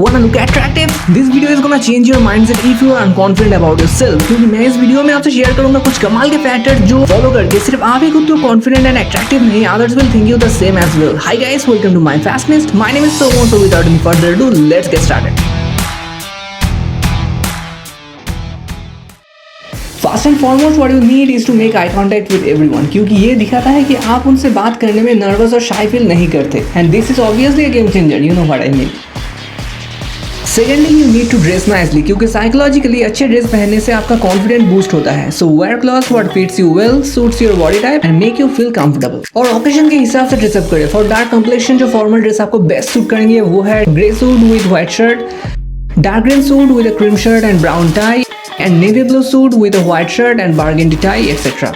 Wanna look attractive? This video is gonna change your mindset if you are unconfident about yourself. क्योंकि मैं इस video में आपसे share करूंगा कुछ कमाल के फैक्टर जो फॉलो करके सिर्फ आप ही खुद को कॉन्फिडेंट एंड अट्रैक्टिव नहीं, others will think you the same as well. Hi guys, welcome to my fastness. My name is Somo, so without any further ado, let's get started. First and foremost, what you need is to make eye contact with everyone. क्योंकि ये दिखाता है कि आप उनसे बात करने में नर्वस और शाई फील नहीं करते. And this is obviously a game changer. You know what I mean. Secondly, you need to dress nicely क्योंकि साइकोलॉजिकली अच्छे ड्रेस पहनने से आपका कॉन्फिडेंस बूस्ट होता है. So wear clothes what fits you well, suits your body type and make you feel comfortable. और occasion के हिसाब से ड्रेसअप करें. फॉर डार्क कम्प्लेक्शन जो फॉर्मल ड्रेस आपको बेस्ट सूट करेंगे वो है grey suit with white shirt, dark green suit with a cream shirt and brown tie, and navy blue suit with a white shirt and burgundy tie, etc.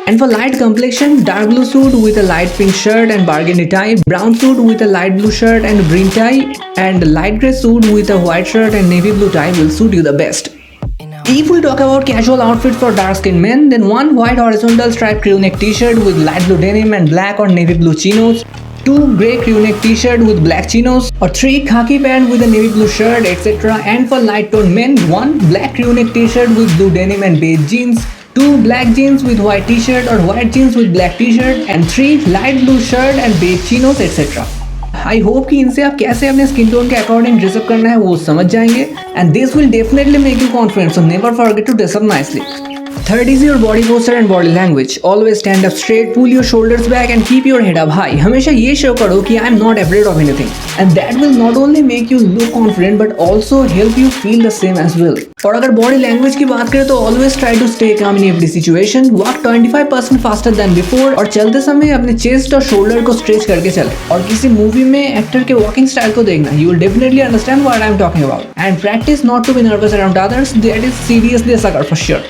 And for light complexion, dark blue suit with a light pink shirt and burgundy tie, brown suit with a light blue shirt and green tie, and light grey suit with a white shirt and navy blue tie will suit you the best. If we talk about casual outfits for dark-skinned men, then one white horizontal striped crew neck t-shirt with light blue denim and black or navy blue chinos, 2 grey crew neck t-shirt with black chinos, or 3 khaki pant with a navy blue shirt, etc. And for light toned men, 1 black crew neck t-shirt with blue denim and beige jeans, 2 black jeans with white t-shirt or white jeans with black t-shirt, and 3 light blue shirt and beige chinos, etc. I hope कि इनसे आप कैसे अपने skin tone के according dress up करना है वो समझ जाएंगे. And this will definitely make you confident, so never forget to dress up nicely. Third is your body posture and body language. Always stand up straight, pull your shoulders back and keep your head up high. हमेशा ये show करो कि I am not afraid of anything. And that will not only make you look confident but also help you feel the same as well. और अगर body language की बात करें तो always try to stay calm in every situation. Walk 25% faster than before और चलते समय अपने चेस्ट और शोल्डर को स्ट्रेच करके चले. और किसी मूवी में एक्टर के वॉकिंग स्टाइल को देखना. You will definitely understand what I am talking about. And practice not to be nervous around others. That is seriously a sucker for sure.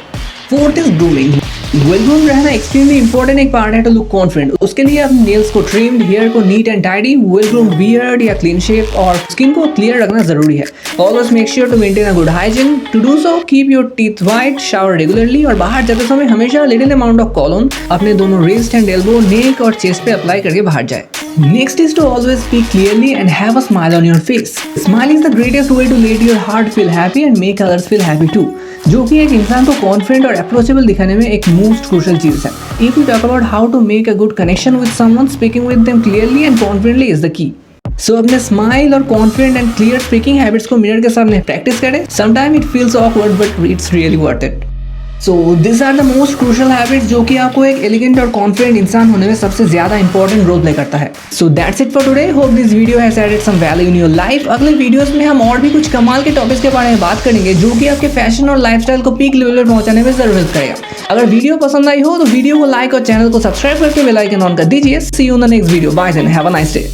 Fourth is grooming. Well groom रहना extremely important एक part है to look confident. उसके लिए आप nails को trimmed, hair को neat and tidy, well groomed beard या clean shave और स्किन को क्लियर रखना जरूरी है. Always make sure to maintain a good hygiene. To do so keep your teeth white, shower regularly और बाहर जाते समय हमेशा लिटिल अमाउंट ऑफ कॉलोन अपने दोनों रिस्ट एंड एल्बो, नेक और चेस्ट पे अप्लाई करके बाहर जाए. Next is to always speak clearly and have a smile on your face. Smiling is the greatest way to let your heart feel happy and make others feel happy too. जो कि एक इंसान को confident और approachable दिखाने में एक most crucial चीज है. If you talk about how to make a good connection with someone, speaking with them clearly and confidently is the key. So अपने स्माइल और confident and clear speaking habits को mirror के सामने practice करें. Sometimes it feels awkward but it's really worth it. So these are the most crucial habits जो कि आपको एक एलिगेंट और कॉन्फिडेंट इंसान होने में सबसे ज्यादा इंपॉर्टेंट रोल प्ले करता है. So that's it for today. Hope this video has added some value in your life. अगले वीडियोस में हम और भी कुछ कमाल के टॉपिक्स के बारे में बात करेंगे जो कि आपके फैशन और लाइफस्टाइल को पीक लेवल पर पहुंचाने में जरूर हेल्प करेगा. अगर वीडियो पसंद आई हो तो वीडियो को लाइक और चैनल को सब्सक्राइब करके बेल आइकन ऑन कर दीजिए. See you in the next video. Bye and have a nice day.